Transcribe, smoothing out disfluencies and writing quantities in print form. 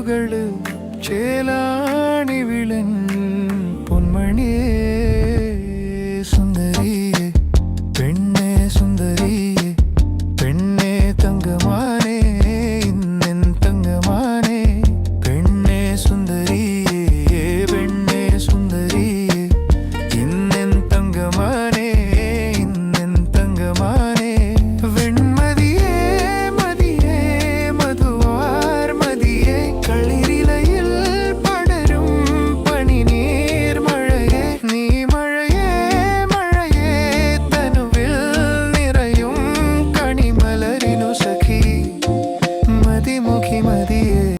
പുകള് ചേലാണി വിളൻ പൊന്മണിയേ സുന്ദരിയേ പെണ്ണേ സുന്ദരിയേ പെണ്ണേ തങ്കമാനേ ഇന്നെൻ തങ്കമാനേ പെണ്ണേ സുന്ദരിയേ പെണ്ണേ സുന്ദരിയേ ഇന്നെൻ തങ്കമാനേ ഇന്നെൻ തങ്കമാനേ വെൺമതിയേ മതിയേ മധുവാർ മതിയേ കളി